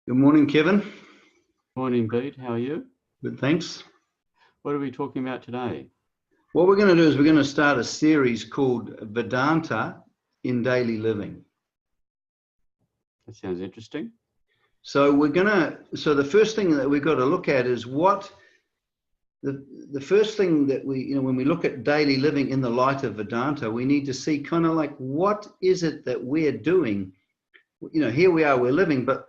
Good morning, Kevin. Morning, Bede. How are you? Good, thanks. What are we talking about today? What we're going to do is we're going to start a series called Vedanta in Daily Living. That sounds interesting. So the first thing that we've got to look at is the first thing that when we look at daily living in the light of Vedanta, we need to see kind of like, what is it that we're doing? Here we are, we're living, but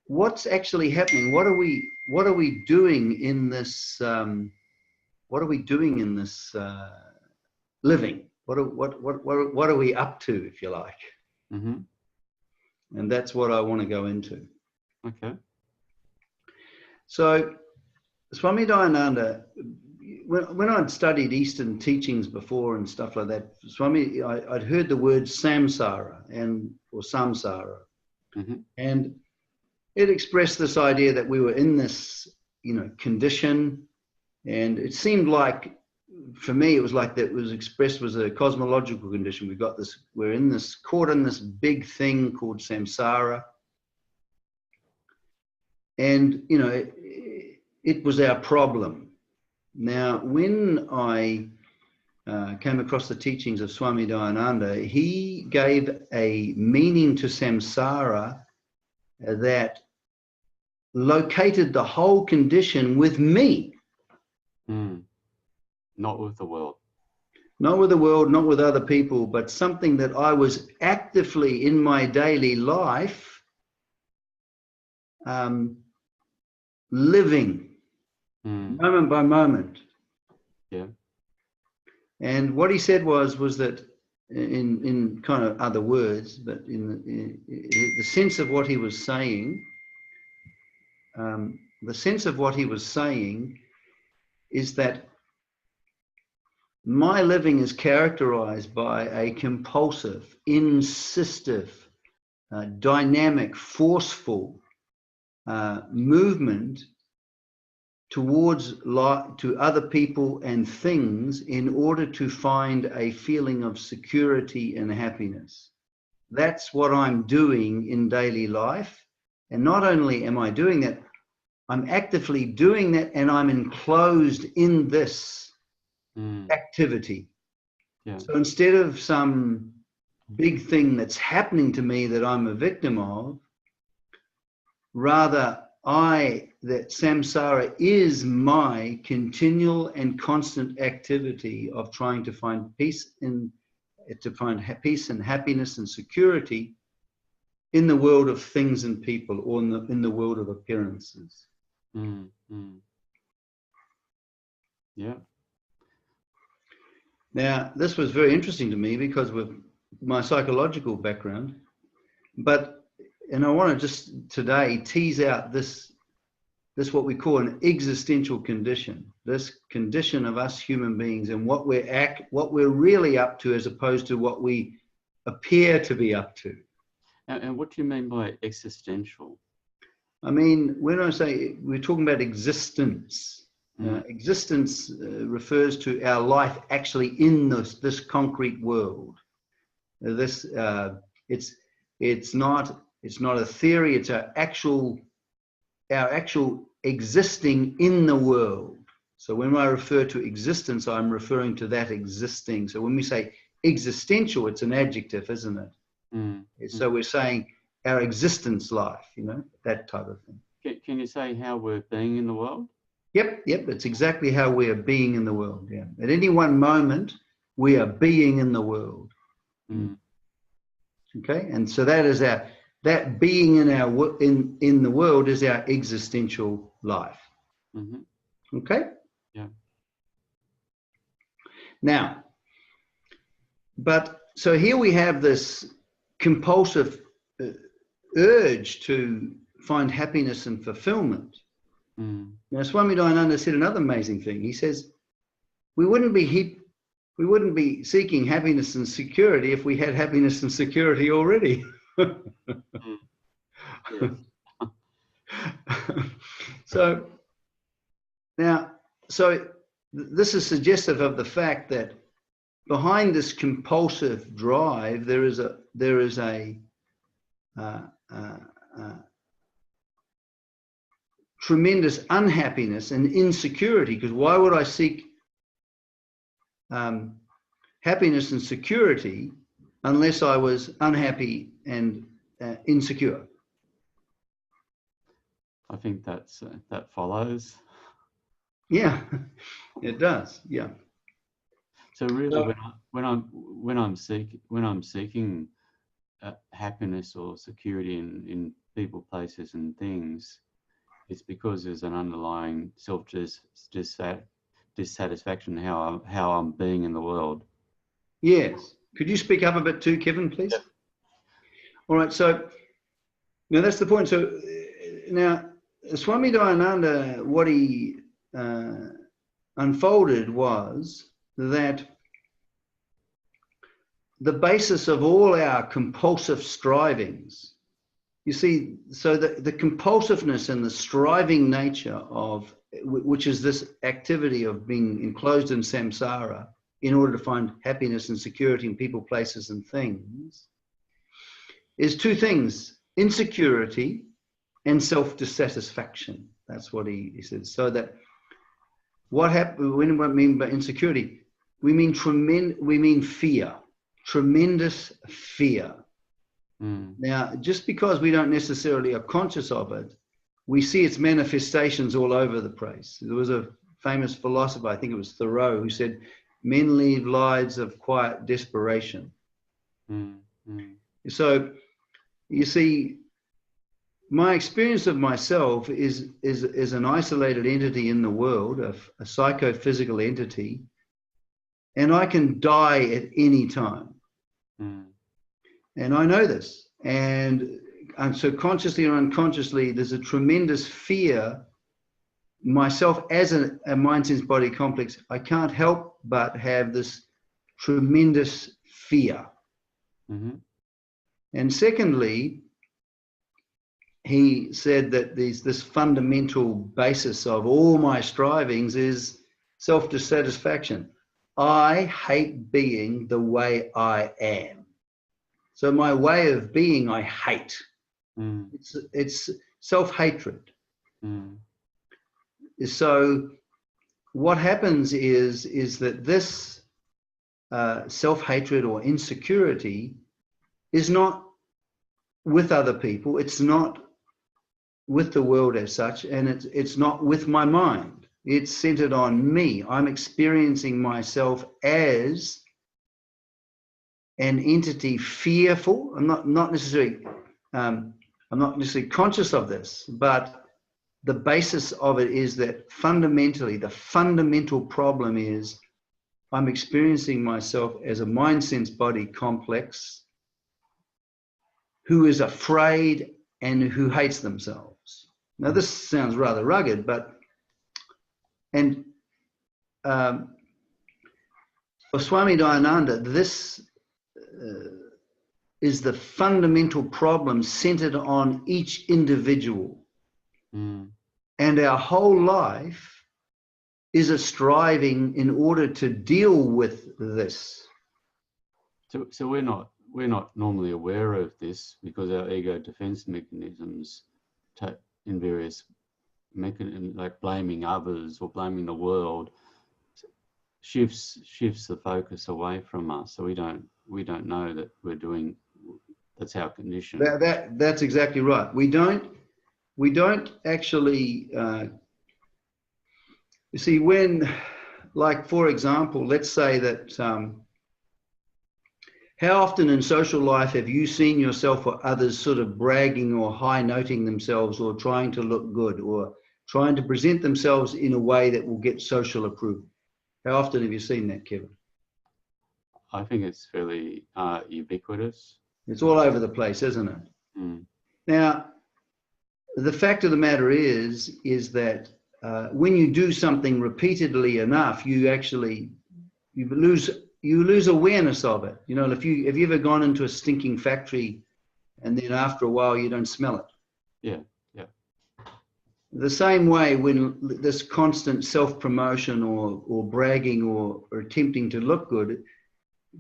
what's actually happening? What are we doing in this? What are we doing in this living? What are we up to, if you like? Mm-hmm. And that's what I want to go into. Okay. So, Swami Dayananda, when I'd studied Eastern teachings before and stuff like that, I'd heard the word samsara or samsara, mm-hmm. and it expressed this idea that we were in this, condition, and it seemed like, for me, it was like that was expressed was a cosmological condition. We're caught in this big thing called samsara, and it was our problem. Now, when I came across the teachings of Swami Dayananda, he gave a meaning to samsara that located the whole condition with me. Not with the world. Not with the world, not with other people, but something that I was actively in my daily life living moment by moment. Yeah. And what he said was that in kind of other words, but in the sense of what he was saying, is that my living is characterized by a compulsive, insistive, dynamic, forceful movement to other people and things in order to find a feeling of security and happiness. That's what I'm doing in daily life. And not only am I doing that, I'm actively doing that, and I'm enclosed in this activity. Yeah. So instead of some big thing that's happening to me that I'm a victim of, rather that samsara is my continual and constant activity of trying to find peace and happiness and security in the world of things and people, or in the world of appearances. Yeah. Now, this was very interesting to me because with my psychological background, and I want to just today tease out this what we call an existential condition, this condition of us human beings, and what we're really up to, as opposed to what we appear to be up to. And what do you mean by existential? I mean, when I say we're talking about existence, existence refers to our life actually in this concrete world. It's not a theory. It's our actual existing in the world. So when I refer to existence, I'm referring to that existing. So when we say existential, it's an adjective, isn't it? So we're saying our existence life, that type of thing. Can you say how we're being in the world? Yep. It's exactly how we are being in the world. Yeah. At any one moment, we are being in the world. Okay. And so that being in the world is our existential life. Okay. Yeah. Now, so here we have this compulsive urge to find happiness and fulfillment. Now, Swami Dayananda said another amazing thing. He says, we wouldn't be seeking happiness and security if we had happiness and security already. So this is suggestive of the fact that behind this compulsive drive, there is a tremendous unhappiness and insecurity, because why would I seek happiness and security unless I was unhappy and insecure? I think that follows. Yeah, it does. Yeah. So really, when I'm seeking happiness or security in people, places, and things, it's because there's an underlying dissatisfaction how I'm being in the world. Yes. Could you speak up a bit too, Kevin, please? Yeah. All right. So now that's the point. So now Swami Dayananda, what he unfolded was that the basis of all our compulsive strivings, you see, so the compulsiveness and the striving nature of, which is this activity of being enclosed in samsara in order to find happiness and security in people, places, and things, is two things: insecurity and self-dissatisfaction. That's what he said. So that what happened, when we mean by insecurity, we mean fear, tremendous fear. Now, just because we don't necessarily are conscious of it, we see its manifestations all over the place. There was a famous philosopher, I think it was Thoreau, who said, men lead lives of quiet desperation. So, you see, my experience of myself is an isolated entity in the world, a psychophysical entity, and I can die at any time. And I know this. And so consciously or unconsciously, there's a tremendous fear. Myself as a mind, sense, body complex, I can't help but have this tremendous fear. And secondly, he said that this fundamental basis of all my strivings is self-dissatisfaction. I hate being the way I am. So my way of being, I hate. It's self-hatred. So what happens is that this self-hatred or insecurity is not with other people. It's not with the world as such, and it's not with my mind. It's centered on me. I'm experiencing myself as an entity fearful. I'm not necessarily conscious of this, but the basis of it is that fundamentally, the fundamental problem is I'm experiencing myself as a mind, sense, body complex who is afraid and who hates themselves. Now, this sounds rather rugged, for Swami Dayananda, this is the fundamental problem centered on each individual. And our whole life is a striving in order to deal with this. So we're not normally aware of this because our ego defense mechanisms in various mechanisms, like blaming others or blaming the world, shifts the focus away from us. So we don't know that we're doing. That's our condition. That's exactly right. We don't actually. You see, when, like, for example, let's say that. How often in social life have you seen yourself or others sort of bragging or high-noting themselves or trying to look good or trying to present themselves in a way that will get social approval? How often have you seen that, Kevin? I think it's fairly ubiquitous. It's all over the place, isn't it? Now, the fact of the matter is that when you do something repeatedly enough, you lose awareness of it. You know, have you ever gone into a stinking factory and then after a while you don't smell it? Yeah. The same way, when this constant self-promotion or bragging or attempting to look good,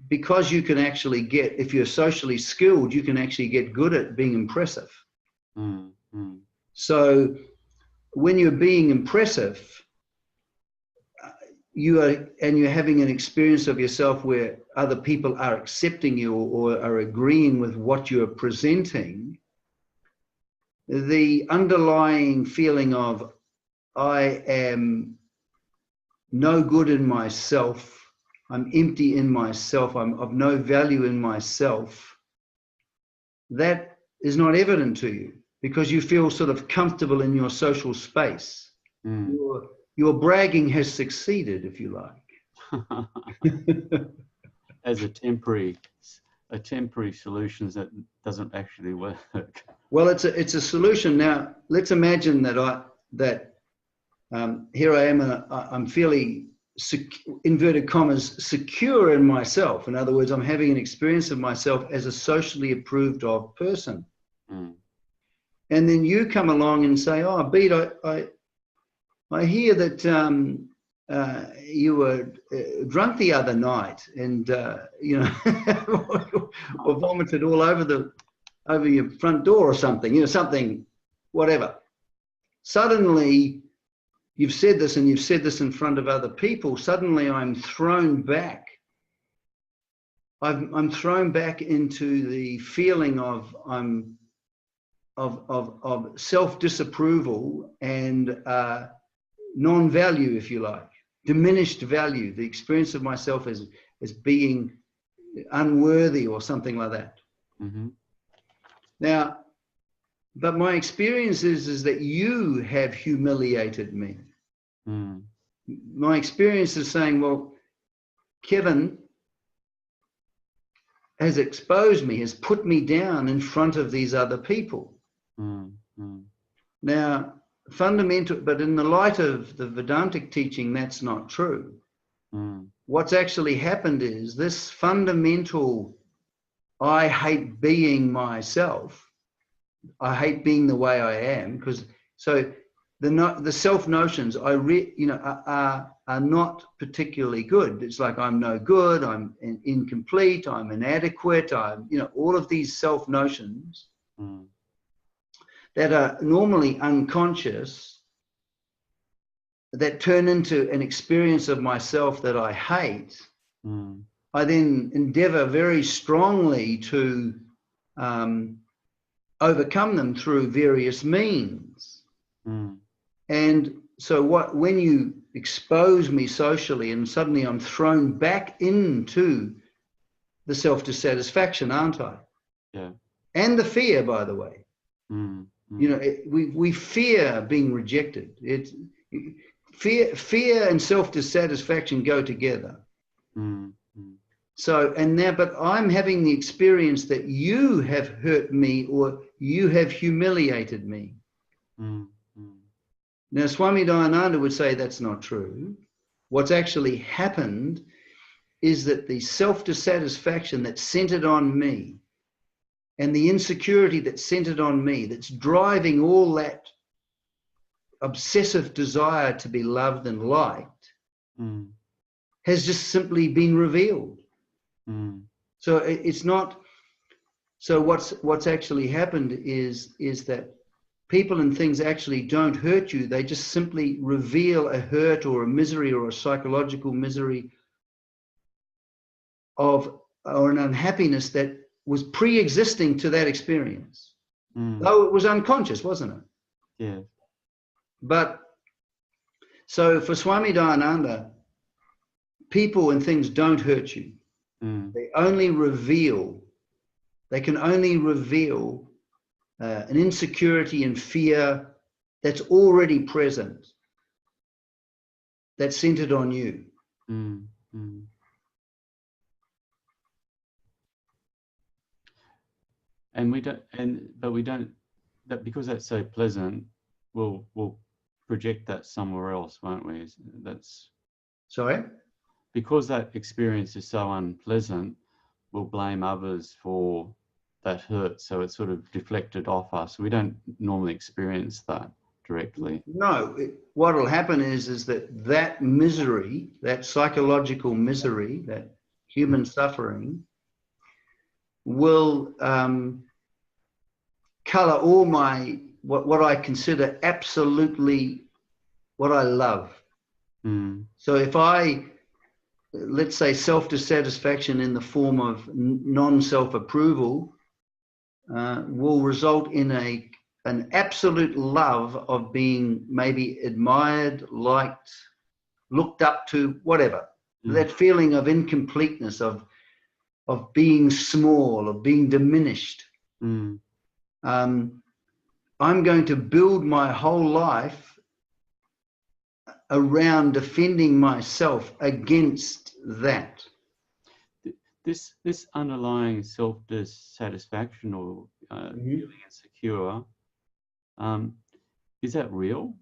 because you can actually get, if you're socially skilled, you can actually get good at being impressive. So when you're being impressive, you're having an experience of yourself where other people are accepting you or are agreeing with what you're presenting, the underlying feeling of I am no good in myself, I'm empty in myself, I'm of no value in myself, that is not evident to you because you feel sort of comfortable in your social space. Your bragging has succeeded, if you like. As a temporary solution that doesn't actually work. Well, it's a solution. Now, let's imagine that here I am, and I'm fairly, inverted commas, secure in myself. In other words, I'm having an experience of myself as a socially approved of person. And then you come along and say, "Oh, Bede, I hear that you were drunk the other night, and or vomited all over your front door or something. Something, whatever." Suddenly, you've said this, and you've said this in front of other people. Suddenly, I'm thrown back. I'm thrown back into the feeling of self-disapproval and non-value, if you like, diminished value, the experience of myself as being unworthy or something like that. Now, but my experience is that you have humiliated me. My experience is saying, well, Kevin has exposed me, has put me down in front of these other people. Now, fundamental, but in the light of the Vedantic teaching, that's not true. What's actually happened is this fundamental, I hate being myself. I hate being the way I am, because so the self notions are not particularly good. It's like I'm no good, I'm incomplete, I'm inadequate, I'm all of these self notions that are normally unconscious, that turn into an experience of myself that I hate. I then endeavor very strongly to overcome them through various means. And so when you expose me socially and suddenly I'm thrown back into the self-dissatisfaction, aren't I? Yeah. And the fear, by the way. We fear being rejected. Fear and self-dissatisfaction go together. So, but I'm having the experience that you have hurt me or you have humiliated me. Now, Swami Dayananda would say that's not true. What's actually happened is that the self-dissatisfaction that's centered on me and the insecurity that's centered on me, that's driving all that obsessive desire to be loved and liked, has just simply been revealed. So it's not. So what's actually happened is that people and things actually don't hurt you. They just simply reveal a hurt or a misery or a psychological misery or an unhappiness that was pre-existing to that experience. Though it was unconscious, wasn't it? Yeah. But so for Swami Dayananda, people and things don't hurt you. They can only reveal an insecurity and fear that's already present, that's centered on you. And we don't, that because that's so pleasant, we'll project that somewhere else, won't we? That's Sorry? Because that experience is so unpleasant, we'll blame others for that hurt, so it's sort of deflected off us. We don't normally experience that directly. No, what will happen is that misery, that psychological misery, that human suffering, will color all my what I consider absolutely what I love. So if let's say self-dissatisfaction in the form of non-self-approval will result in an absolute love of being maybe admired, liked, looked up to, whatever. That feeling of incompleteness, of being small, of being diminished. I'm going to build my whole life around defending myself against that. This underlying self-dissatisfaction or feeling insecure, is that real?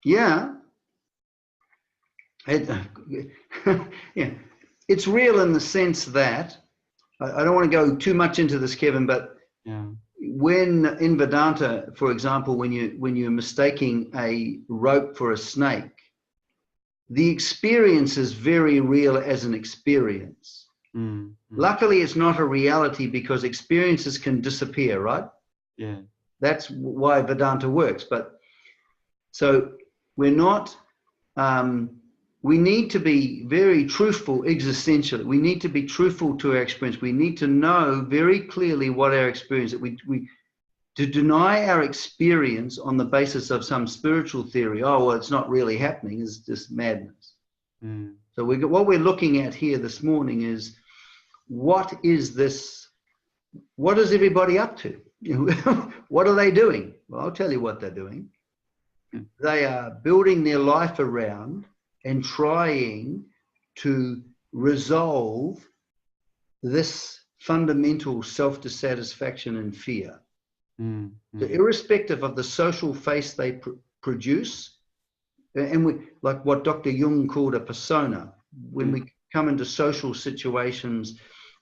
Yeah. Yeah. It's real in the sense that, I don't want to go too much into this, Kevin, but when in Vedanta, for example, when you're mistaking a rope for a snake, the experience is very real as an experience. Luckily, it's not a reality because experiences can disappear, right? Yeah. That's why Vedanta works. But so we're not, we need to be very truthful existentially. We need to be truthful to our experience. We need to know very clearly what our experience is. To deny our experience on the basis of some spiritual theory, oh, well, it's not really happening, is just madness. So what we're looking at here this morning is, what is this? What is everybody up to? What are they doing? Well, I'll tell you what they're doing. They are building their life around and trying to resolve this fundamental self-dissatisfaction and fear. So irrespective of the social face they produce, and like what Dr. Jung called a persona, when we come into social situations,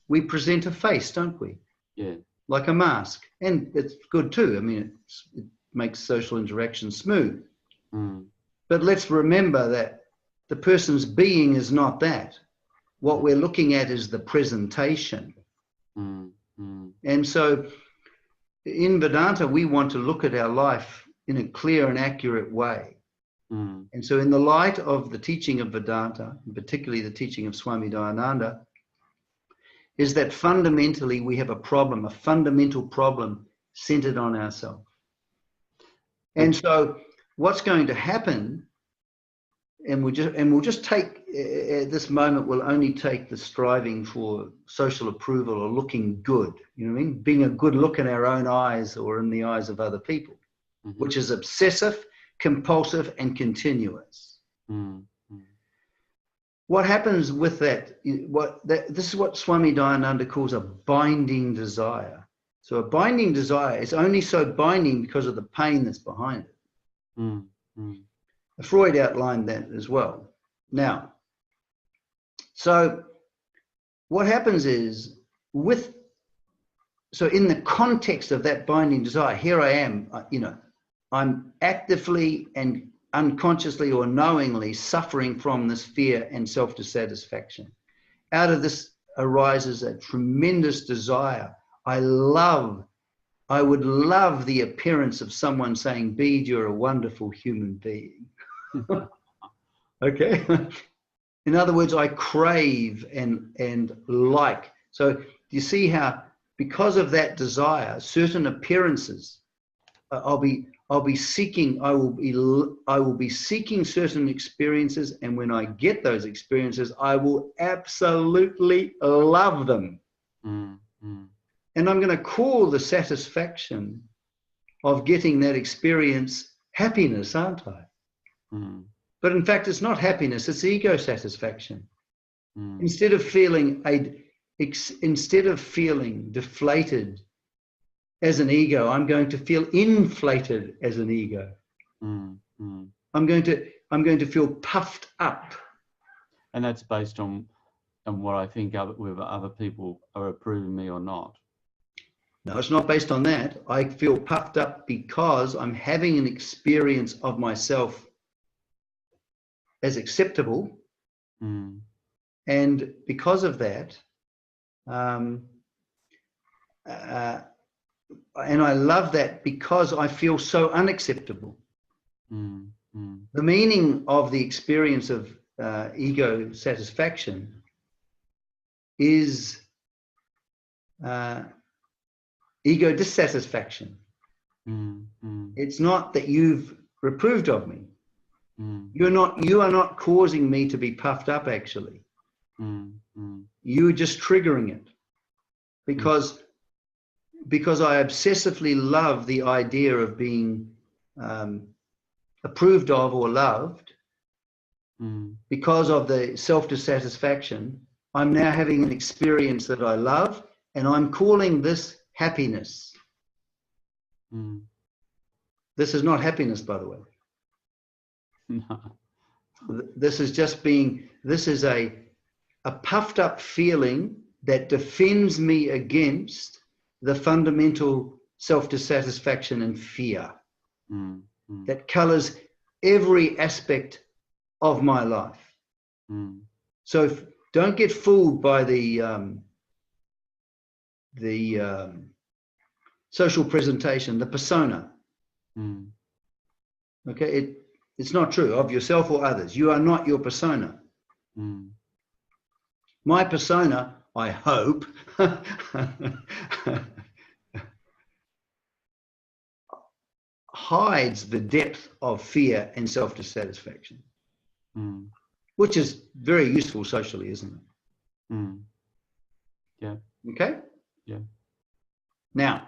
we present a face, don't we? Yeah. Like a mask. And it's good too. I mean, it makes social interaction smooth. But let's remember that the person's being is not that. What we're looking at is the presentation. And so in Vedanta, we want to look at our life in a clear and accurate way. And so in the light of the teaching of Vedanta, and particularly the teaching of Swami Dayananda, is that fundamentally we have a fundamental problem centered on ourselves. And so what's going to happen, and we'll just take, at this moment, we'll only take the striving for social approval or looking good, you know what I mean? Being a good look in our own eyes or in the eyes of other people, which is obsessive, compulsive, and continuous. What happens with that? This is what Swami Dayananda calls a binding desire. So a binding desire is only so binding because of the pain that's behind it. Freud outlined that as well. Now, so what happens is, so in the context of that binding desire, here I am, I'm actively and unconsciously or knowingly suffering from this fear and self-dissatisfaction. Out of this arises a tremendous desire. I would love the appearance of someone saying, Bede, you're a wonderful human being. Okay? In other words, I crave and like. So you see how, because of that desire, certain appearances, I will be seeking certain experiences, and when I get those experiences, I will absolutely love them. And I'm going to call the satisfaction of getting that experience happiness, aren't I? But in fact, it's not happiness, it's ego satisfaction. Instead of feeling deflated as an ego, I'm going to feel inflated as an ego. I'm going to feel puffed up. And that's based on what I think whether other people are approving me or not. No, it's not based on that. I feel puffed up because I'm having an experience of myself as acceptable. And because of that, And I love that because I feel so unacceptable. The meaning of the experience of ego satisfaction is ego dissatisfaction. It's not that you've reproved of me. You are not causing me to be puffed up, actually. You're just triggering it because I obsessively love the idea of being approved of or loved. Because of the self-dissatisfaction, I'm now having an experience that I love, and I'm calling this happiness. This is not happiness, by the way. No. This is just being, this is a puffed up feeling that defends me against the fundamental self-dissatisfaction and fear that colors every aspect of my life. So don't get fooled by the social presentation, the persona. Okay, it's not true of yourself or others. You are not your persona. My persona, I hope, hides the depth of fear and self-dissatisfaction, which is very useful socially, isn't it? Yeah. Okay? Yeah. Now,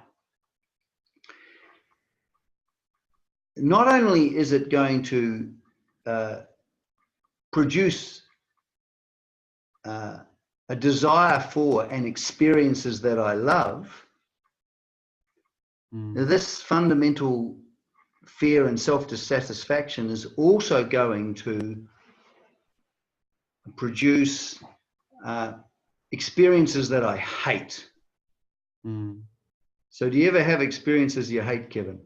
not only is it going to produce a desire for and experiences that I love, this fundamental fear and self-dissatisfaction is also going to produce experiences that I hate. So do you ever have experiences you hate, Kevin?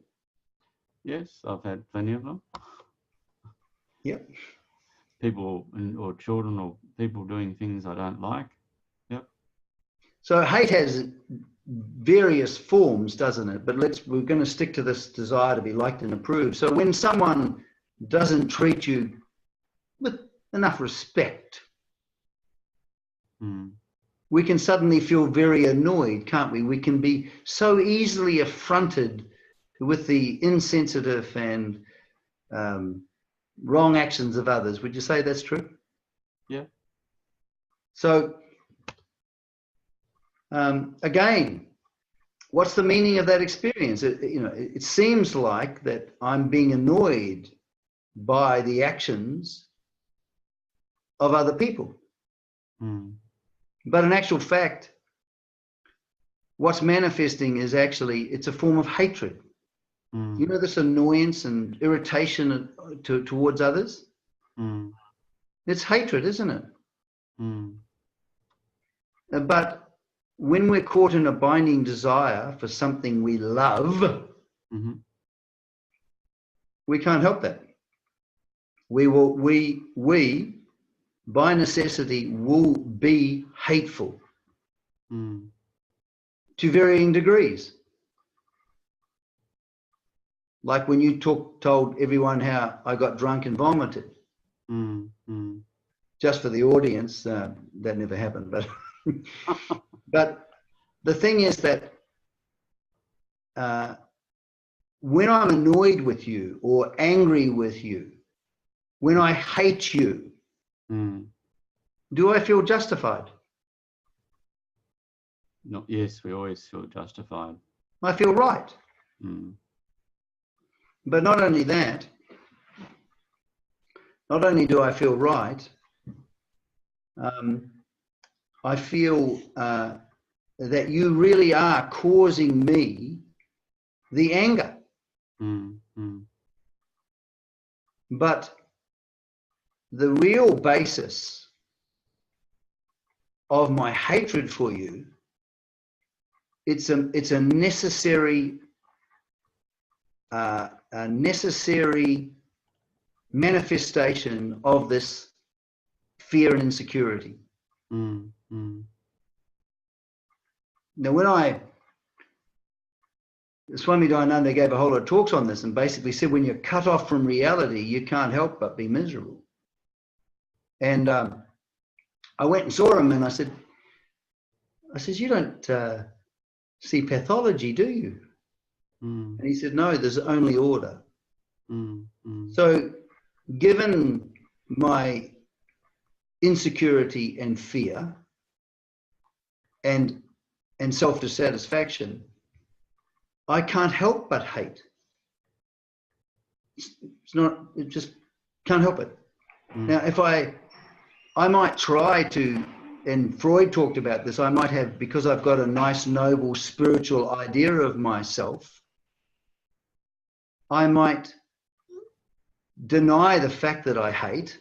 Yes, I've had plenty of them. Yep. People or children or people doing things I don't like. Yep. So hate has various forms, doesn't it? But we're going to stick to this desire to be liked and approved. So when someone doesn't treat you with enough respect, we can suddenly feel very annoyed, can't we? We can be so easily affronted with the insensitive and wrong actions of others. Would you say that's true? Yeah. So again, what's the meaning of that experience? It seems like that I'm being annoyed by the actions of other people. But in actual fact, what's manifesting is actually, it's a form of hatred. You know, this annoyance and irritation towards others? It's hatred, isn't it? But when we're caught in a binding desire for something we love, we can't help that. We by necessity will be hateful to varying degrees. Like when you told everyone how I got drunk and vomited. Just for the audience, that never happened. But but the thing is that when I'm annoyed with you or angry with you, when I hate you, do I feel justified? No, yes, we always feel justified. I feel right. But not only that, not only do I feel right, I feel that you really are causing me the anger. But the real basis of my hatred for you, it's a necessary manifestation of this fear and insecurity. Now, Swami Dayananda gave a whole lot of talks on this and basically said when you're cut off from reality, you can't help but be miserable. And I went and saw him and I said, you don't see pathology, do you? And he said, no, there's only order. So given my insecurity and fear and self-dissatisfaction, I can't help but hate. It just can't help it. Now, if I might try to, and Freud talked about this, I might have, because I've got a nice, noble, spiritual idea of myself, I might deny the fact that I hate,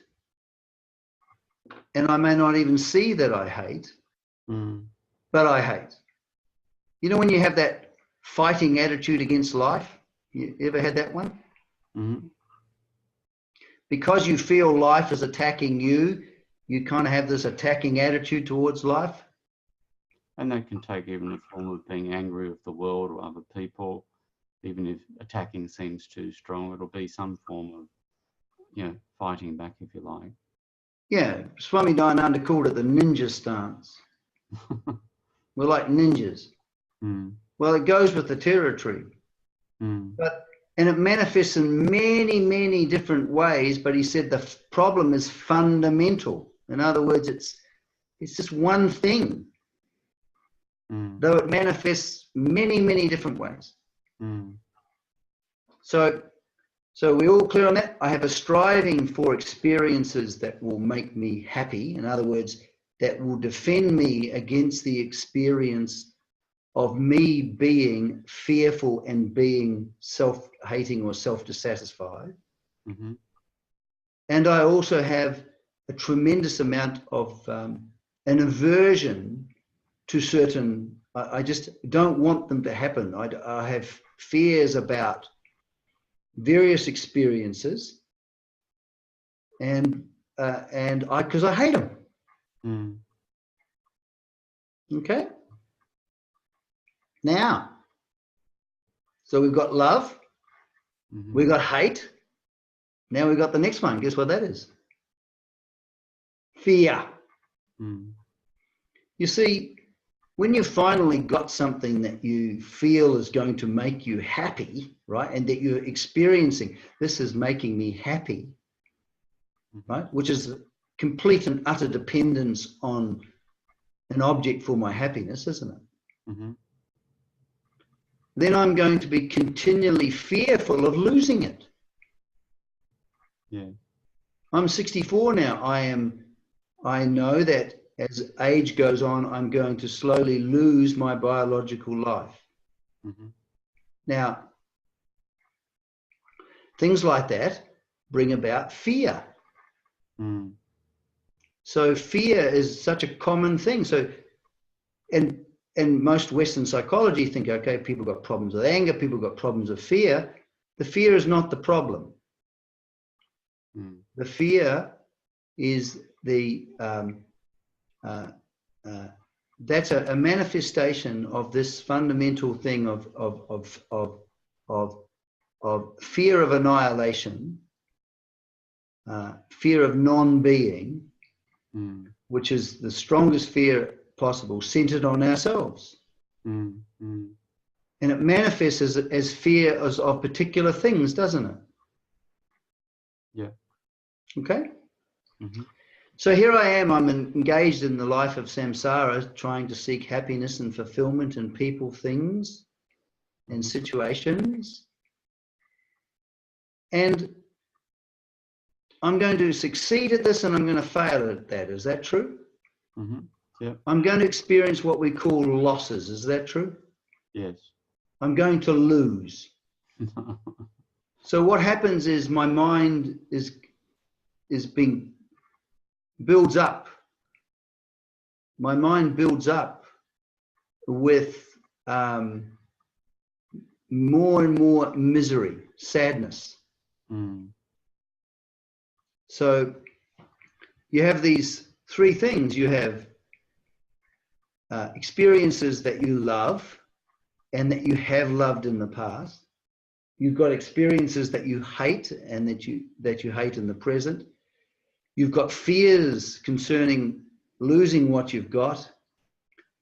and I may not even see that I hate, but I hate. You know when you have that fighting attitude against life? You ever had that one? Because you feel life is attacking you, you kind of have this attacking attitude towards life. And that can take even the form of being angry with the world or other people. Even if attacking seems too strong, it'll be some form of, fighting back, if you like. Yeah, Swami Dayananda called it the ninja stance. We're like ninjas. Well, it goes with the territory. And it manifests in many, many different ways, but he said the problem is fundamental. In other words, it's just one thing, though it manifests many, many different ways. So we all clear on that? I have a striving for experiences that will make me happy. In other words, that will defend me against the experience of me being fearful and being self-hating or self-dissatisfied. And I also have a tremendous amount of an aversion to certain, I just don't want them to happen. I have fears about various experiences and because I hate them. Okay? Now, so we've got love, we've got hate. Now we've got the next one. Guess what that is? Fear. You see, when you finally got something that you feel is going to make you happy, right, and that you're experiencing, this is making me happy, right, which is complete and utter dependence on an object for my happiness, isn't it? Then I'm going to be continually fearful of losing it. I'm 64 now. I know that as age goes on, I'm going to slowly lose my biological life. Now, things like that bring about fear. So fear is such a common thing. So, and most Western psychology think, okay, people got problems with anger, people got problems with fear. The fear is not the problem. The fear is that's a manifestation of this fundamental thing of fear of annihilation, fear of non-being, which is the strongest fear possible, centered on ourselves. And it manifests as fear of particular things, doesn't it? Okay? So here I am, I'm engaged in the life of samsara, trying to seek happiness and fulfillment in people, things, and situations. And I'm going to succeed at this and I'm going to fail at that. Is that true? I'm going to experience what we call losses. Is that true? Yes. I'm going to lose. So what happens is my mind builds up. My mind builds up with more and more misery, sadness. So you have these three things. You have experiences that you love and that you have loved in the past. You've got experiences that you hate and that you hate in the present. You've got fears concerning losing what you've got,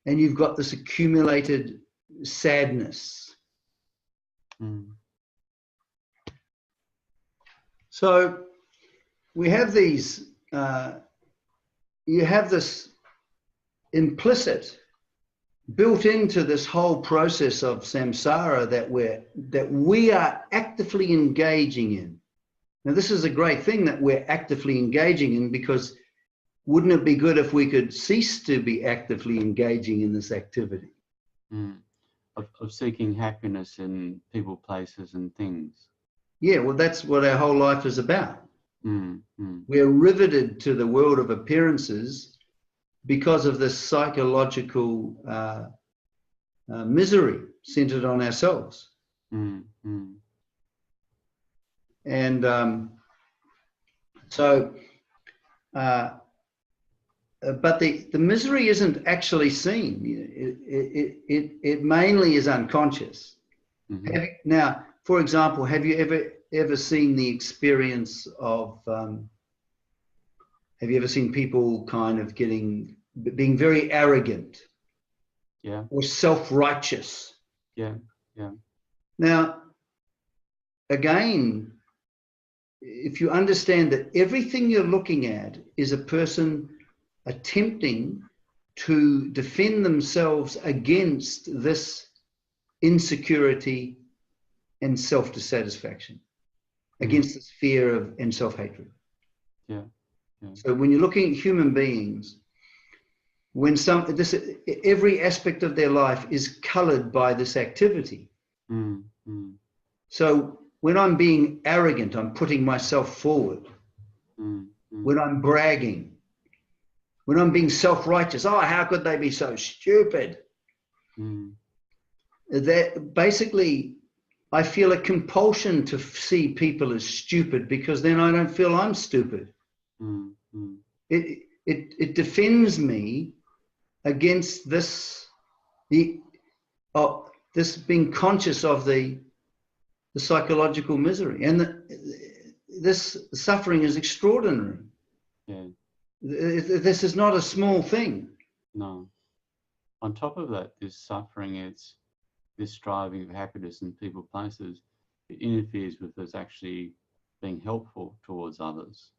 and you've got this accumulated sadness. So we have these, you have this implicit, built into this whole process of samsara that we are actively engaging in. Now, this is a great thing that we're actively engaging in, because wouldn't it be good if we could cease to be actively engaging in this activity? Of seeking happiness in people, places, and things. Yeah, well, that's what our whole life is about. We're riveted to the world of appearances because of this psychological misery centered on ourselves. And but the misery isn't actually seen. It mainly is unconscious. Now, for example, have you ever seen the experience of, have you ever seen people kind of being very arrogant? Yeah. Or self-righteous? Yeah. Now, again, if you understand that everything you're looking at is a person attempting to defend themselves against this insecurity and self-dissatisfaction, against this fear of and self-hatred. Yeah. So when you're looking at human beings, when every aspect of their life is colored by this activity. So when I'm being arrogant, I'm putting myself forward. When I'm bragging, when I'm being self-righteous, oh, how could they be so stupid? That basically, I feel a compulsion to see people as stupid, because then I don't feel I'm stupid. It defends me against this, this being conscious of the psychological misery, and this suffering is extraordinary. Yeah. This is not a small thing. No. On top of that, this suffering, it's this striving of happiness in people, places, it interferes with us actually being helpful towards others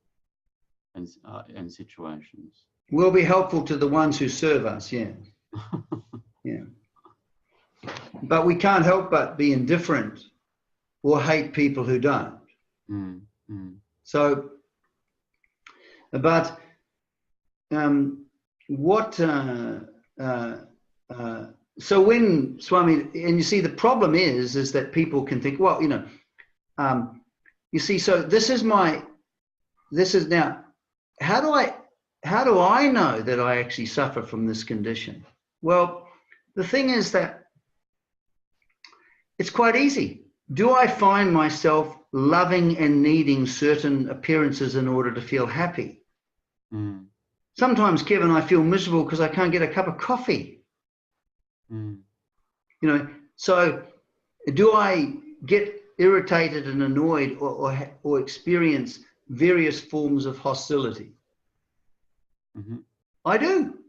and situations. We'll be helpful to the ones who serve us, yeah. Yeah. But we can't help but be indifferent or hate people who don't. So, but so when Swami, and you see the problem is that people can think, well, you see, so this is now, how do I know that I actually suffer from this condition? Well, the thing is that it's quite easy. Do I find myself loving and needing certain appearances in order to feel happy? Sometimes, Kevin, I feel miserable because I can't get a cup of coffee. So do I get irritated and annoyed or experience various forms of hostility? I do.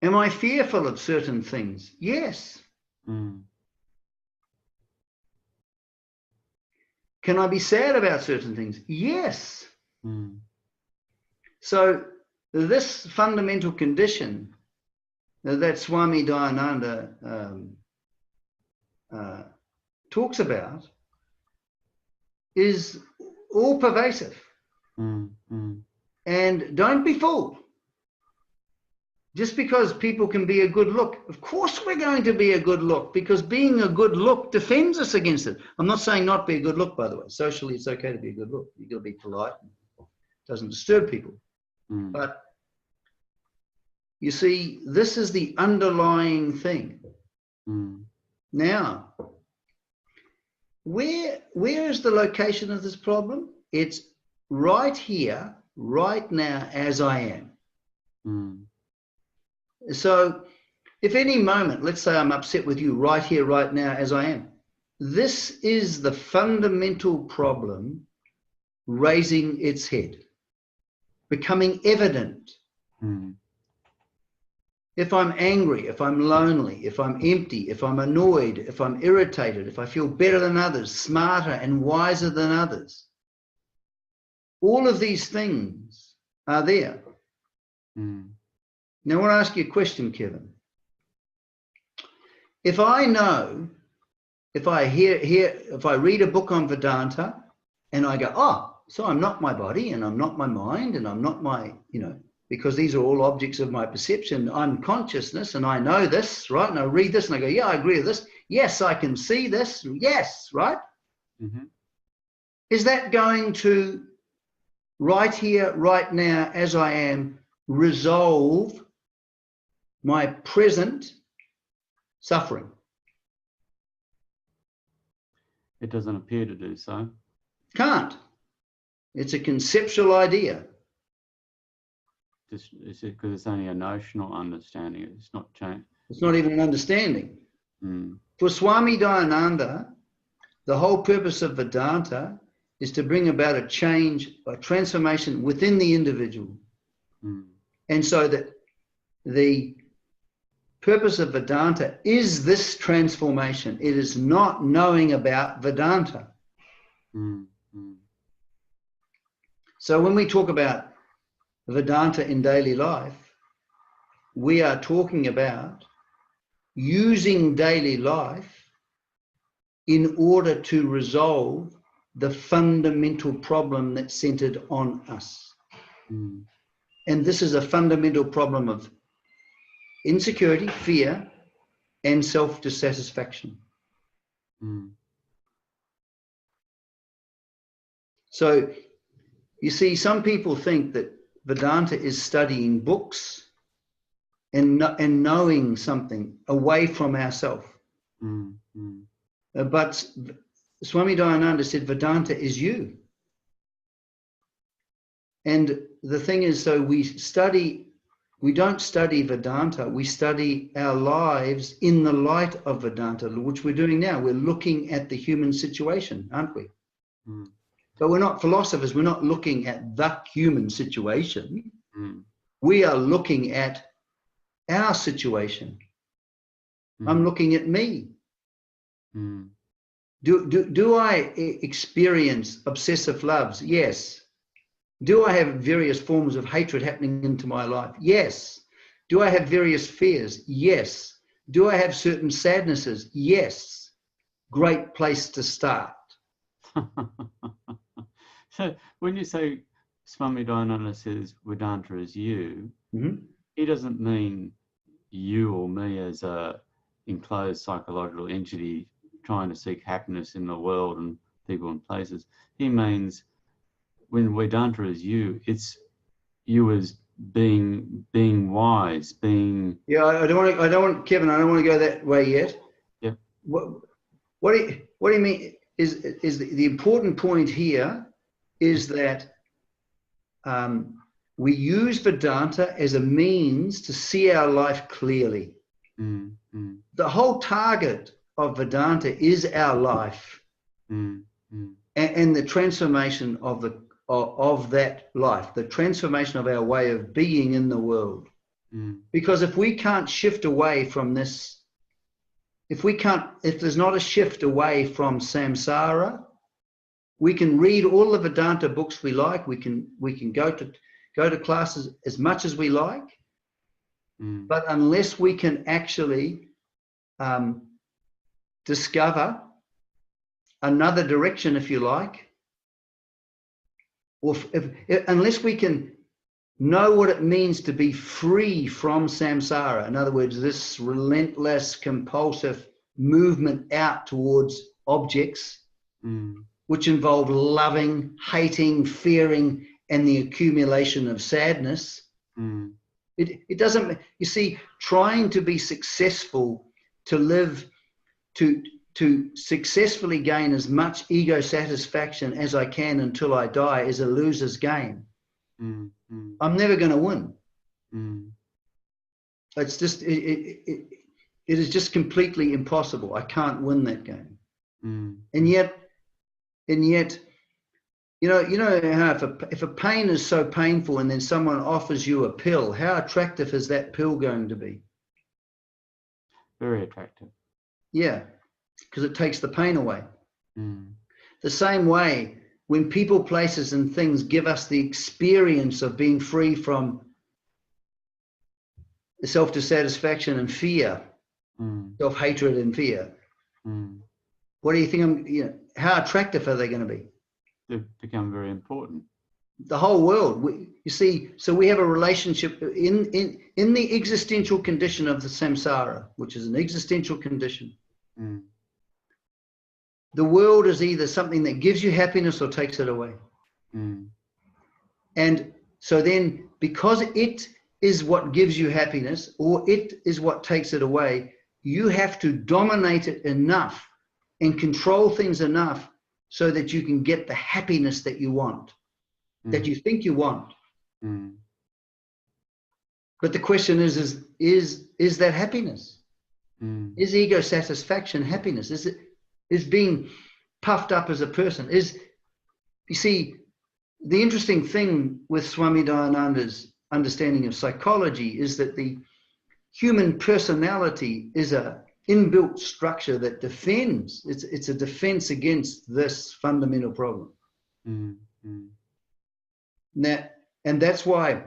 Am I fearful of certain things? Yes. Can I be sad about certain things? Yes. So this fundamental condition that Swami Dayananda talks about is all pervasive. And don't be fooled. Just because people can be a good look, of course we're going to be a good look, because being a good look defends us against it. I'm not saying not be a good look, by the way. Socially, it's okay to be a good look. You've got to be polite. It doesn't disturb people. But you see, this is the underlying thing. Now, where is the location of this problem? It's right here, right now, as I am. So If any moment, let's say I'm upset with you right here, right now, as I am, this is the fundamental problem raising its head, becoming evident. If I'm angry, if I'm lonely, if I'm empty, if I'm annoyed, if I'm irritated, if I feel better than others, smarter and wiser than others, all of these things are there. Now, I want to ask you a question, Kevin. If I know, if I if I read a book on Vedanta and I go, oh, so I'm not my body and I'm not my mind and I'm not my, because these are all objects of my perception. I'm consciousness and I know this, right? And I read this and I go, yeah, I agree with this. Yes, I can see this. Yes, right? Is that going to, right here, right now, as I am, resolve my present suffering? It doesn't appear to do so. Can't. It's a conceptual idea. Is it because it's only a notional understanding? It's not change. It's not even an understanding. Mm. For Swami Dayananda, the whole purpose of Vedanta is to bring about a change, a transformation within the individual. Mm. And so that the purpose of Vedanta is this transformation. It is not knowing about Vedanta. Mm. Mm. So when we talk about Vedanta in daily life, we are talking about using daily life in order to resolve the fundamental problem that's centered on us. Mm. And this is a fundamental problem of insecurity, fear, and self-dissatisfaction. Mm. So you see, some people think that Vedanta is studying books and knowing something away from ourselves. Mm. Mm. But Swami Dayananda said Vedanta is you. And the thing is, so we don't study Vedanta, we study our lives in the light of Vedanta, which we're doing now. We're looking at the human situation, aren't we? Mm. But we're not philosophers, we're not looking at the human situation. Mm. We are looking at our situation. Mm. I'm looking at me. Mm. Do I experience obsessive loves? Yes. Do I have various forms of hatred happening into my life? Yes. Do I have various fears? Yes. Do I have certain sadnesses? Yes. Great place to start. So when you say Swami Dayananda says Vedanta is you, he doesn't mean you or me as a enclosed psychological entity trying to seek happiness in the world and people and places. He means when Vedanta is you, it's you as being wise, being. Yeah, I don't want Kevin. I don't want to go that way yet. Yeah. What do you mean? Is the important point here is that we use Vedanta as a means to see our life clearly. Mm, mm. The whole target of Vedanta is our life and the transformation of that life, the transformation of our way of being in the world. Because if we can't shift away from this, if there's not a shift away from samsara, we can read all the Vedanta books we like. We can go to classes as much as we like, but unless we can actually discover another direction, if you like, or unless we can know what it means to be free from samsara, in other words, this relentless, compulsive movement out towards objects, which involve loving, hating, fearing, and the accumulation of sadness. It doesn't, you see, trying to be successful, to live, to successfully gain as much ego satisfaction as I can until I die is a loser's game. I'm never going to win. It's just, It is just completely impossible. I can't win that game. Mm. And yet, you know how if a pain is so painful and then someone offers you a pill, how attractive is that pill going to be? Very attractive. Yeah, because it takes the pain away. Mm. The same way, when people, places, and things give us the experience of being free from self-dissatisfaction and fear, self-hatred and fear, what do you think? How attractive are they going to be? They've become very important. The whole world. You see, so we have a relationship in the existential condition of the samsara, which is an existential condition. Mm. The world is either something that gives you happiness or takes it away. Mm. And so then, because it is what gives you happiness or it is what takes it away, you have to dominate it enough and control things enough so that you can get the happiness that you want, that you think you want. Mm. But the question is that happiness? Mm. Is ego satisfaction happiness? Is being puffed up as a person? You see, the interesting thing with Swami Dayananda's understanding of psychology is that the human personality is a inbuilt structure that defends. It's a defense against this fundamental problem. Mm. Mm. And that's why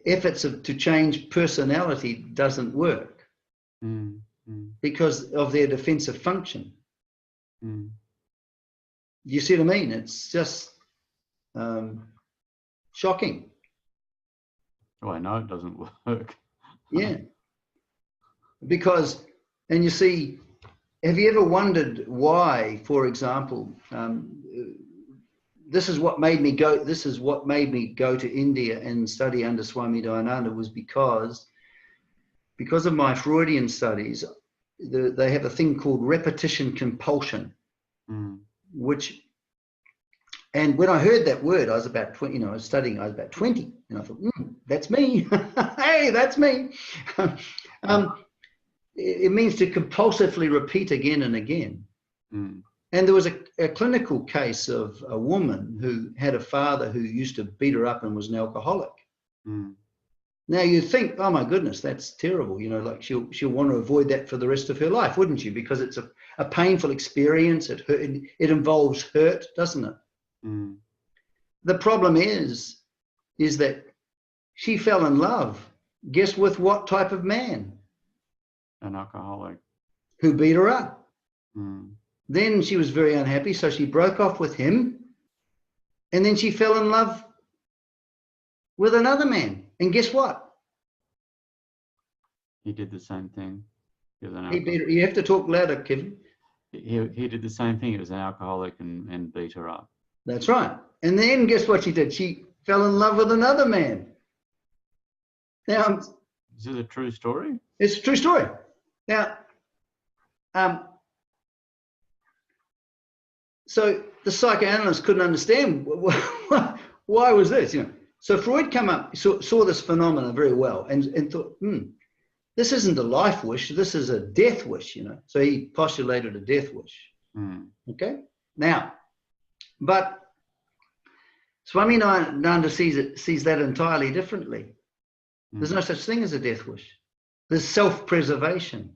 efforts to change personality doesn't work, because of their defensive function. You see what I mean? It's just shocking. Oh, I know it doesn't work. Yeah. Because, and you see, have you ever wondered why, for example, this is what made me go to India and study under Swami Dayananda, was because of my Freudian studies. They have a thing called repetition compulsion, which, and when I heard that word, I was about 20, I was studying, I was about 20, and I thought, that's me. Hey, that's me. It means to compulsively repeat again and again. And there was a clinical case of a woman who had a father who used to beat her up and was an alcoholic. Now you'd think, oh my goodness, that's terrible. Like she'll want to avoid that for the rest of her life, wouldn't you? Because it's a painful experience. It involves hurt, doesn't it? The problem is that she fell in love. Guess with what type of man? An alcoholic. Who beat her up. Then she was very unhappy, so she broke off with him, and then she fell in love with another man. And guess what? He did the same thing. He beat her. You have to talk louder, Kevin. He did the same thing. It was an alcoholic and beat her up. That's right. And then guess what she did? She fell in love with another man. Now, is this a true story? It's a true story. Now, so the psychoanalyst couldn't understand why was this, So Freud came up, saw this phenomenon very well, and thought, this isn't a life wish, this is a death wish, So he postulated a death wish. Okay? Now, but Swami Dayananda sees that entirely differently. There's no such thing as a death wish. There's self-preservation.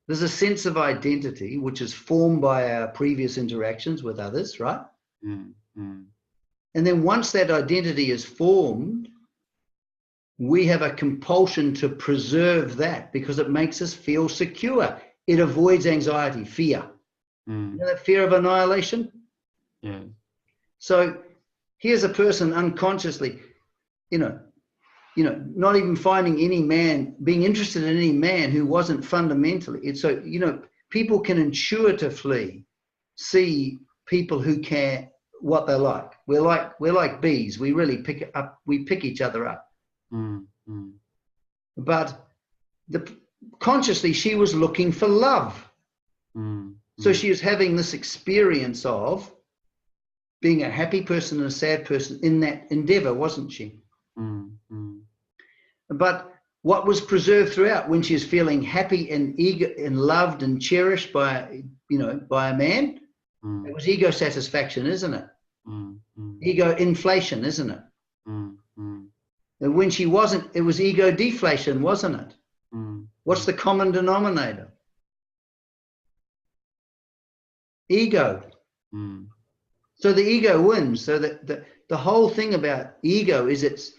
There's a sense of identity which is formed by our previous interactions with others, right? And then once that identity is formed, we have a compulsion to preserve that because it makes us feel secure. It avoids anxiety, fear. That fear of annihilation? Yeah. So here's a person unconsciously, not even finding any man, being interested in any man who wasn't fundamentally. So, people can intuitively see people who care what they like. We're like bees. We really pick each other up. But consciously, she was looking for love. So she was having this experience of being a happy person and a sad person in that endeavor, wasn't she? But what was preserved throughout when she was feeling happy and eager and loved and cherished by, by a man? It was ego satisfaction, isn't it? Ego inflation, isn't it? And when she wasn't, it was ego deflation, wasn't it? What's the common denominator? Ego. So the ego wins. So the whole thing about ego is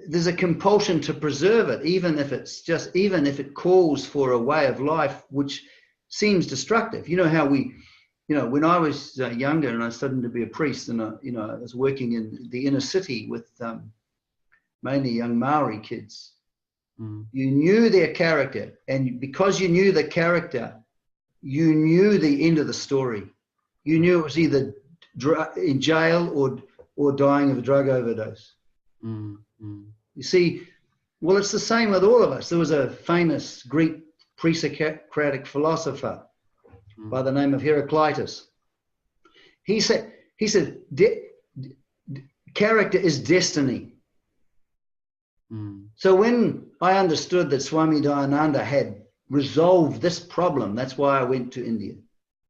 there's a compulsion to preserve it, even if it calls for a way of life which seems destructive. You know how when I was younger and I studied to be a priest, and I was working in the inner city with mainly young Maori kids. You knew their character, and because you knew the character, you knew the end of the story. You knew it was either in jail or dying of a drug overdose. You see, well, it's the same with all of us. There was a famous Greek pre-Socratic philosopher by the name of Heraclitus. He said, character is destiny. So when I understood that Swami Dayananda had resolved this problem, that's why I went to India,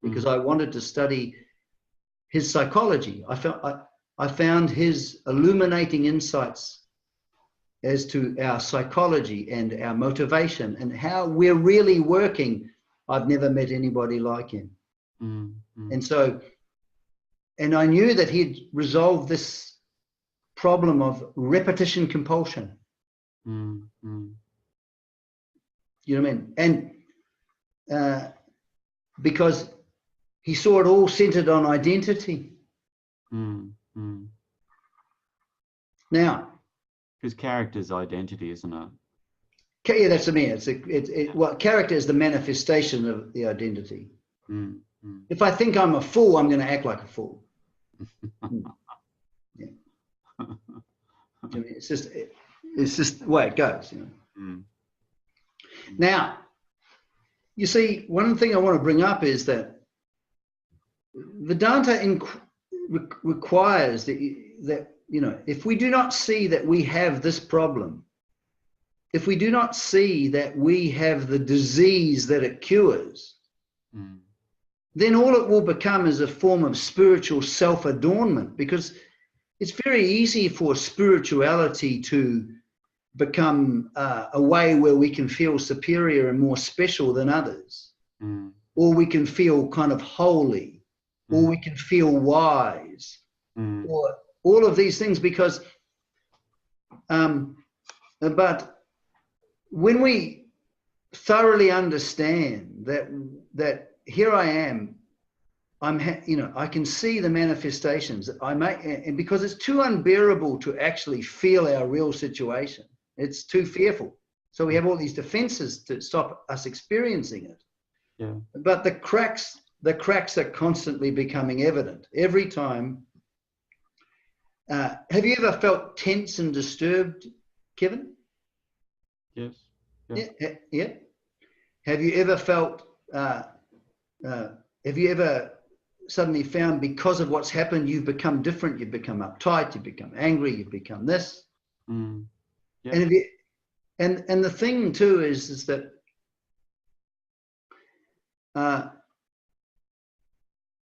because I wanted to study his psychology. I found his illuminating insights as to our psychology and our motivation and how we're really working. I've never met anybody like him. And I knew that he'd resolved this problem of repetition compulsion. You know what I mean? And because he saw it all centered on identity. Now, because character is identity, isn't it? Yeah, that's what I mean. Well, character is the manifestation of the identity. If I think I'm a fool, I'm going to act like a fool. Yeah. I mean, it's just the way it goes. Now, you see, one thing I want to bring up is that Vedanta requires that if we do not see that we have this problem, if we do not see that we have the disease that it cures, then all it will become is a form of spiritual self-adornment, because it's very easy for spirituality to become a way where we can feel superior and more special than others, or we can feel kind of holy, or we can feel wise, or all of these things, because but when we thoroughly understand that here I am, I can see the manifestations. And because it's too unbearable to actually feel our real situation, it's too fearful. So we have all these defenses to stop us experiencing it. Yeah. But the cracks are constantly becoming evident every time. Have you ever felt tense and disturbed, Kevin? Yes. Yeah. Have you ever felt? Have you ever suddenly found because of what's happened, you've become different? You've become uptight. You've become angry. You've become this. Yeah. And the thing too is that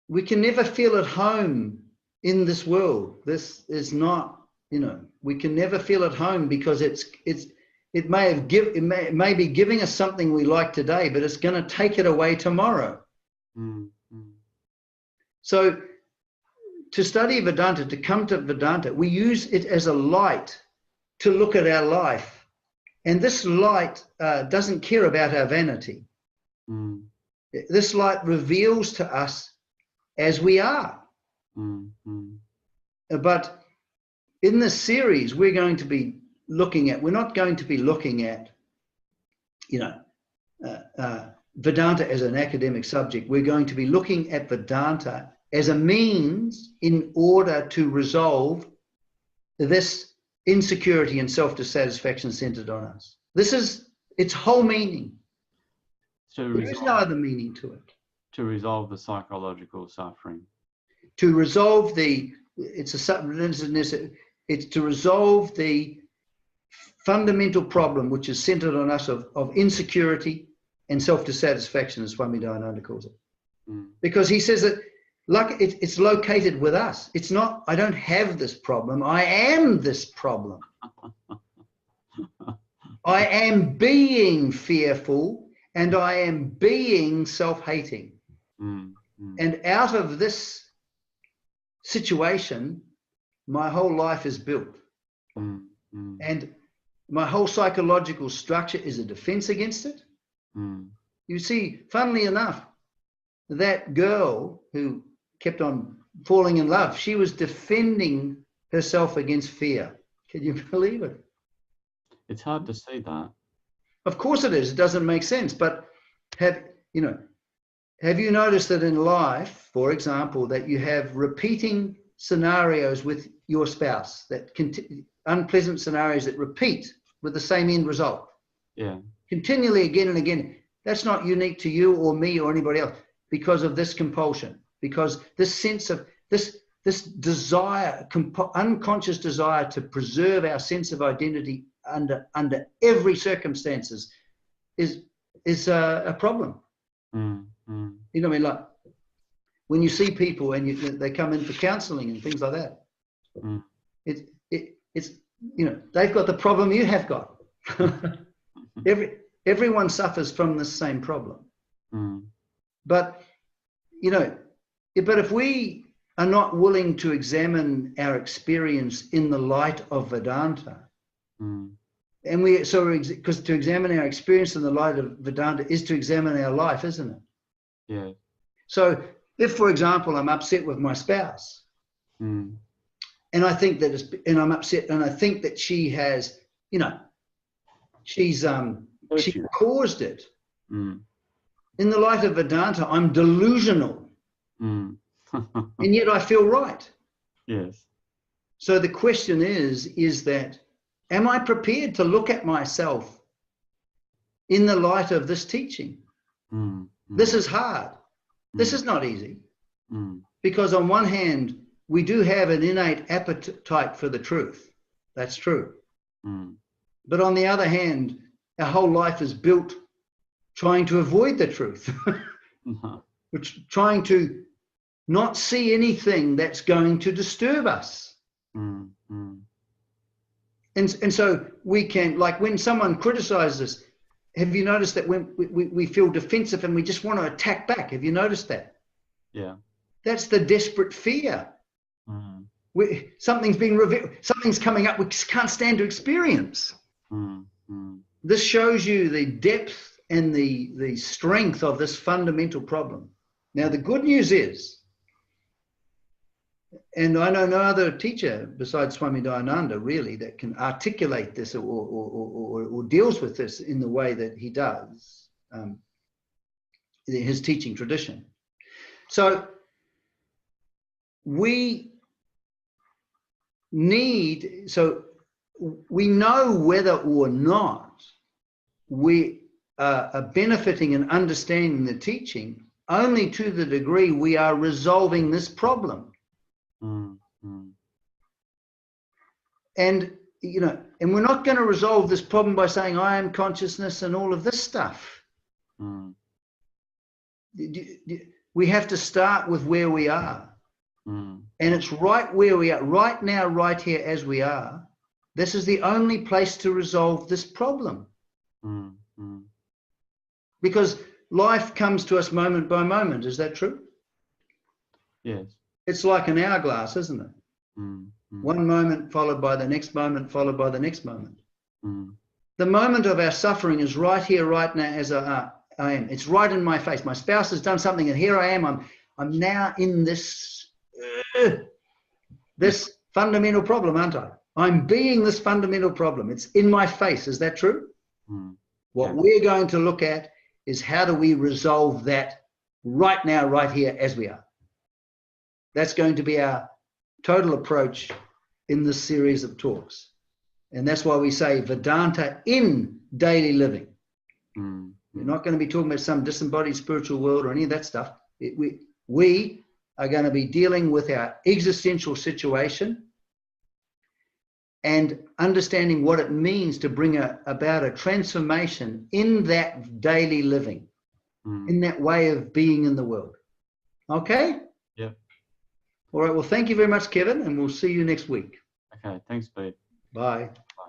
we can never feel at home in this world. This is not, we can never feel at home because it may be giving us something we like today, but it's going to take it away tomorrow. So to study Vedanta, to come to Vedanta, we use it as a light to look at our life. And this light doesn't care about our vanity. This light reveals to us as we are. But in this series, we're not going to be looking at, Vedanta as an academic subject. We're going to be looking at Vedanta as a means in order to resolve this insecurity and self-dissatisfaction centered on us. This is its whole meaning. There is no other meaning to it. To resolve the psychological suffering. To resolve it's to resolve the fundamental problem, which is centered on us of insecurity and self-dissatisfaction, as Swami Dayananda calls it. Because he says that it's located with us. It's not, I don't have this problem. I am this problem. I am being fearful and I am being self-hating. And out of this situation, my whole life is built. And my whole psychological structure is a defense against it. You see, funnily enough, that girl who kept on falling in love, she was defending herself against fear. Can you believe it? It's hard to see that. Of course it is. It doesn't make sense. But have you noticed that in life, for example, that you have repeating scenarios with your spouse, that unpleasant scenarios that repeat with the same end result? Yeah. Continually, again and again. That's not unique to you or me or anybody else, because of this compulsion, because this sense of this desire, unconscious desire to preserve our sense of identity under every circumstances is a problem. You know what I mean? Like when you see people and they come in for counseling and things like that, it's they've got the problem you have got. Everyone suffers from the same problem. But if we are not willing to examine our experience in the light of Vedanta, because to examine our experience in the light of Vedanta is to examine our life, isn't it? Yeah. So if, for example, I'm upset with my spouse, and I think that I'm upset, and I think that she has, she's caused it. In the light of Vedanta, I'm delusional, and yet I feel right. Yes. So the question is that, am I prepared to look at myself in the light of this teaching? This is hard. This is not easy. Because on one hand, we do have an innate appetite for the truth. That's true. But on the other hand, our whole life is built trying to avoid the truth. Which trying to not see anything that's going to disturb us. And so we can, like when someone criticizes us, have you noticed that when we feel defensive and we just want to attack back? Have you noticed that? Yeah. That's the desperate fear. Something's being revealed, something's coming up we can't stand to experience. This shows you the depth and the strength of this fundamental problem. Now, the good news is, and I know no other teacher besides Swami Dayananda really that can articulate this or deals with this in the way that he does, his teaching tradition. So we know whether or not we are benefiting and understanding the teaching only to the degree we are resolving this problem. And we're not going to resolve this problem by saying I am consciousness and all of this stuff. We have to start with where we are. And it's right where we are, right now, right here as we are. This is the only place to resolve this problem. Because life comes to us moment by moment. Is that true? Yes. It's like an hourglass, isn't it? One moment followed by the next moment, followed by the next moment. The moment of our suffering is right here, right now, as I am. It's right in my face. My spouse has done something, and here I am. I'm now in this fundamental problem, aren't I? I'm being this fundamental problem. It's in my face. Is that true? What we're going to look at is how do we resolve that right now, right here, as we are. That's going to be our total approach in this series of talks. And that's why we say Vedanta in daily living. We're not going to be talking about some disembodied spiritual world or any of that stuff. We are going to be dealing with our existential situation and understanding what it means to bring about a transformation in that daily living, in that way of being in the world. Okay? Yeah. All right. Well, thank you very much, Kevin, and we'll see you next week. Okay. Thanks, Bede. Bye. Bye.